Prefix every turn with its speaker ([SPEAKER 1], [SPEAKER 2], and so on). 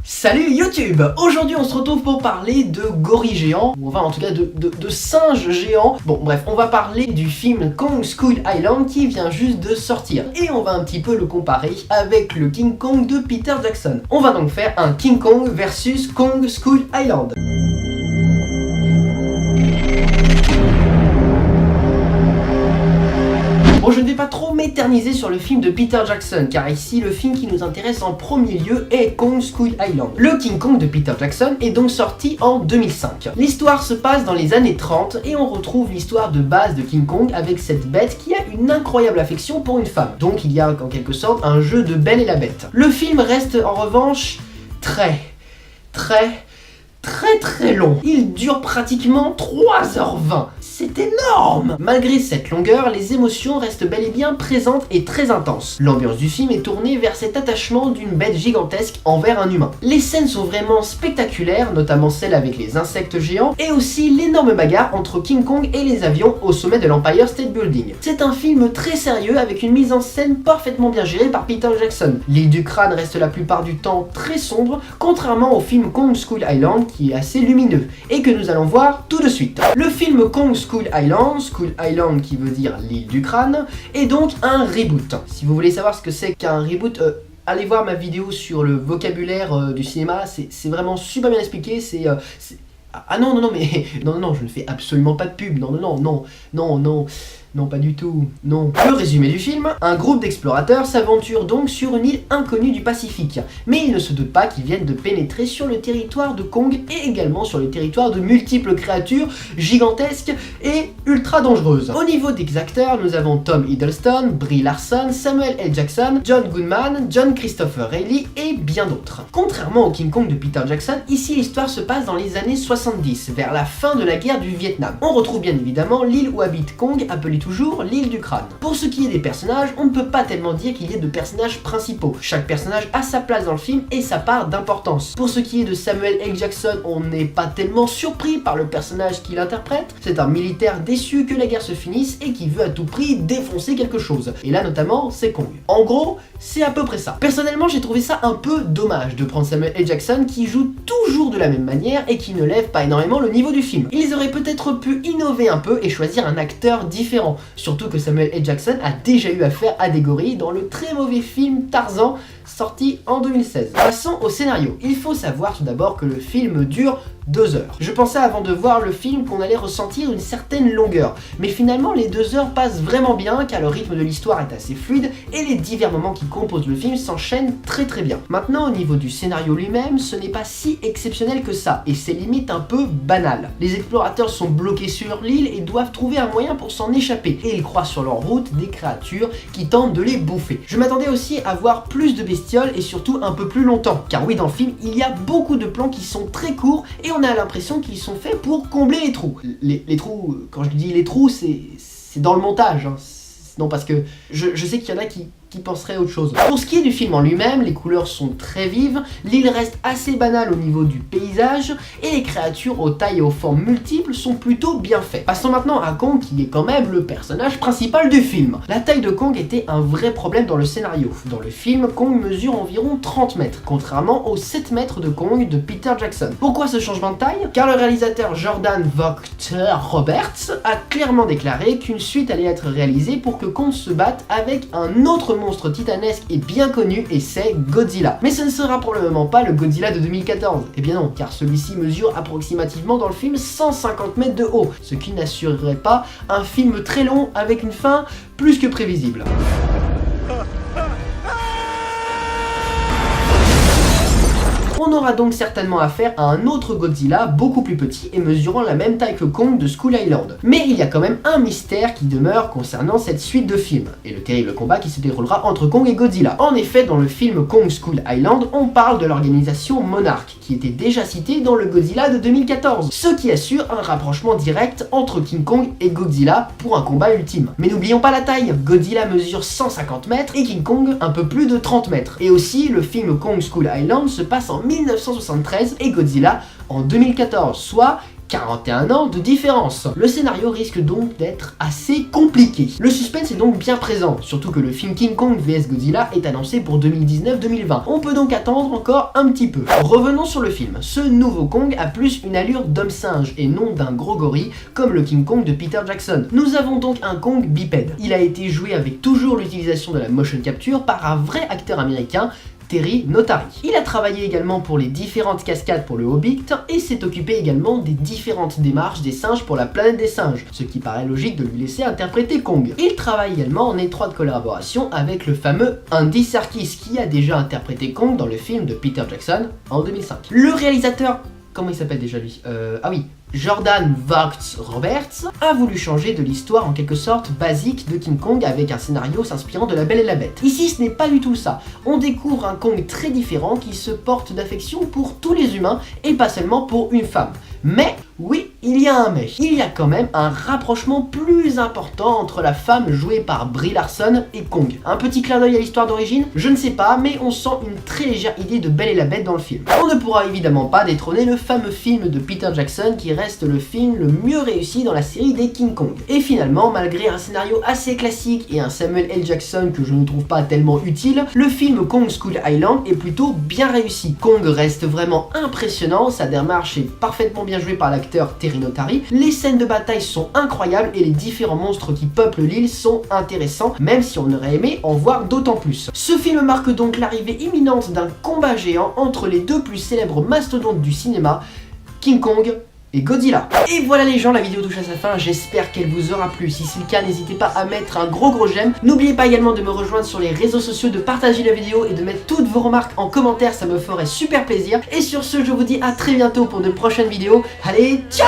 [SPEAKER 1] Salut YouTube! Aujourd'hui on se retrouve pour parler de gorilles géants, ou enfin en tout cas de singes géants. Bon bref, on va parler du film Kong Skull Island qui vient juste de sortir. Et on va un petit peu le comparer avec le King Kong de Peter Jackson. On va donc faire un King Kong versus Kong Skull Island. Bon, je ne vais pas trop m'éterniser sur le film de Peter Jackson, car ici le film qui nous intéresse en premier lieu est Kong Skull Island. Le King Kong de Peter Jackson est donc sorti en 2005. L'histoire se passe dans les années 30 et on retrouve l'histoire de base de King Kong avec cette bête qui a une incroyable affection pour une femme. Donc il y a en quelque sorte un jeu de Belle et la Bête. Le film reste en revanche très long. Il dure pratiquement 3h20. C'est énorme! Malgré cette longueur, les émotions restent bel et bien présentes et très intenses. L'ambiance du film est tournée vers cet attachement d'une bête gigantesque envers un humain. Les scènes sont vraiment spectaculaires, notamment celle avec les insectes géants, et aussi l'énorme bagarre entre King Kong et les avions au sommet de l'Empire State Building. C'est un film très sérieux avec une mise en scène parfaitement bien gérée par Peter Jackson. L'île du crâne reste la plupart du temps très sombre, contrairement au film Kong Skull Island qui est assez lumineux, et que nous allons voir tout de suite. Le film Kong Skull Island qui veut dire l'île du crâne, est donc un reboot. Si vous voulez savoir ce que c'est qu'un reboot, allez voir ma vidéo sur le vocabulaire du cinéma, c'est vraiment super bien expliqué, Ah non, mais... Non, je ne fais absolument pas de pub, non, pas du tout, non. Le résumé du film, un groupe d'explorateurs s'aventure donc sur une île inconnue du Pacifique, mais ils ne se doutent pas qu'ils viennent de pénétrer sur le territoire de Kong et également sur le territoire de multiples créatures gigantesques et ultra dangereuses. Au niveau des acteurs, nous avons Tom Hiddleston, Brie Larson, Samuel L. Jackson, John Goodman, John Christopher Reilly et bien d'autres. Contrairement au King Kong de Peter Jackson, ici l'histoire se passe dans les années 70, vers la fin de la guerre du Vietnam. On retrouve bien évidemment l'île où habite Kong, appelée toujours l'île du crâne. Pour ce qui est des personnages, on ne peut pas tellement dire qu'il y ait de personnages principaux. Chaque personnage a sa place dans le film et sa part d'importance. Pour ce qui est de Samuel L. Jackson, on n'est pas tellement surpris par le personnage qu'il interprète. C'est un militaire déçu que la guerre se finisse et qui veut à tout prix défoncer quelque chose. Et là notamment, c'est Kong. En gros, c'est à peu près ça. Personnellement, j'ai trouvé ça un peu dommage de prendre Samuel L. Jackson qui joue toujours de la même manière et qui ne lève pas énormément le niveau du film. Ils auraient peut-être pu innover un peu et choisir un acteur différent. Surtout que Samuel L. Jackson a déjà eu affaire à des gorilles dans le très mauvais film Tarzan, sorti en 2016. Passons au scénario. Il faut savoir tout d'abord que le film dure 2 heures. Je pensais avant de voir le film qu'on allait ressentir une certaine longueur, mais finalement les 2 heures passent vraiment bien car le rythme de l'histoire est assez fluide et les divers moments qui composent le film s'enchaînent très bien. Maintenant au niveau du scénario lui-même, ce n'est pas si exceptionnel que ça et c'est limite un peu banal. Les explorateurs sont bloqués sur l'île et doivent trouver un moyen pour s'en échapper et ils croisent sur leur route des créatures qui tentent de les bouffer. Je m'attendais aussi à voir plus de bestioles et surtout un peu plus longtemps car oui dans le film il y a beaucoup de plans qui sont très courts et on a l'impression qu'ils sont faits pour combler les trous. Les trous, quand je dis les trous, c'est dans le montage. Hein. Non, parce que je sais qu'il y en a qui penserait autre chose. Pour ce qui est du film en lui-même, les couleurs sont très vives, l'île reste assez banale au niveau du paysage et les créatures aux tailles et aux formes multiples sont plutôt bien faites. Passons maintenant à Kong qui est quand même le personnage principal du film. La taille de Kong était un vrai problème dans le scénario. Dans le film, Kong mesure environ 30 mètres, contrairement aux 7 mètres de Kong de Peter Jackson. Pourquoi ce changement de taille? Car le réalisateur Jordan Vogt-Roberts a clairement déclaré qu'une suite allait être réalisée pour que Kong se batte avec un autre monstre titanesque et bien connu et c'est Godzilla. Mais ce ne sera probablement pas le Godzilla de 2014. Eh bien non, car celui-ci mesure approximativement dans le film 150 mètres de haut, ce qui n'assurerait pas un film très long avec une fin plus que prévisible. On aura donc certainement affaire à un autre Godzilla beaucoup plus petit et mesurant la même taille que Kong de Skull Island. Mais il y a quand même un mystère qui demeure concernant cette suite de films, et le terrible combat qui se déroulera entre Kong et Godzilla. En effet, dans le film Kong Skull Island, on parle de l'organisation Monarch, qui était déjà citée dans le Godzilla de 2014, ce qui assure un rapprochement direct entre King Kong et Godzilla pour un combat ultime. Mais n'oublions pas la taille, Godzilla mesure 150 mètres et King Kong un peu plus de 30 mètres. Et aussi, le film Kong Skull Island se passe en 1973 et Godzilla en 2014, soit 41 ans de différence. Le scénario risque donc d'être assez compliqué. Le suspense est donc bien présent, surtout que le film King Kong vs Godzilla est annoncé pour 2019-2020. On peut donc attendre encore un petit peu. Revenons sur le film. Ce nouveau Kong a plus une allure d'homme-singe et non d'un gros gorille comme le King Kong de Peter Jackson. Nous avons donc un Kong bipède. Il a été joué avec toujours l'utilisation de la motion capture par un vrai acteur américain, Terry Notary. Il a travaillé également pour les différentes cascades pour le Hobbit et s'est occupé également des différentes démarches des singes pour la planète des singes, ce qui paraît logique de lui laisser interpréter Kong. Il travaille également en étroite collaboration avec le fameux Andy Serkis qui a déjà interprété Kong dans le film de Peter Jackson en 2005. Le réalisateur, comment il s'appelle déjà lui Jordan Vogt-Roberts a voulu changer de l'histoire en quelque sorte basique de King Kong avec un scénario s'inspirant de La Belle et la Bête. Ici ce n'est pas du tout ça, on découvre un Kong très différent qui se porte d'affection pour tous les humains et pas seulement pour une femme. Mais, oui, il y a un mais. Il y a quand même un rapprochement plus important entre la femme jouée par Brie Larson et Kong. Un petit clin d'œil à l'histoire d'origine? Je ne sais pas, mais on sent une très légère idée de Belle et la Bête dans le film. On ne pourra évidemment pas détrôner le fameux film de Peter Jackson qui reste le film le mieux réussi dans la série des King Kong. Et finalement, malgré un scénario assez classique et un Samuel L. Jackson que je ne trouve pas tellement utile, le film Kong Skull Island est plutôt bien réussi. Kong reste vraiment impressionnant, sa démarche est parfaitement bien jouée par l'acteur Terry Notary, les scènes de bataille sont incroyables et les différents monstres qui peuplent l'île sont intéressants, même si on aurait aimé en voir d'autant plus. Ce film marque donc l'arrivée imminente d'un combat géant entre les deux plus célèbres mastodontes du cinéma, King Kong et Godzilla. Et voilà les gens, la vidéo touche à sa fin, j'espère qu'elle vous aura plu. Si c'est le cas, n'hésitez pas à mettre un gros j'aime. N'oubliez pas également de me rejoindre sur les réseaux sociaux, de partager la vidéo et de mettre toutes vos remarques en commentaire, ça me ferait super plaisir. Et sur ce, je vous dis à très bientôt pour de prochaines vidéos. Allez, ciao!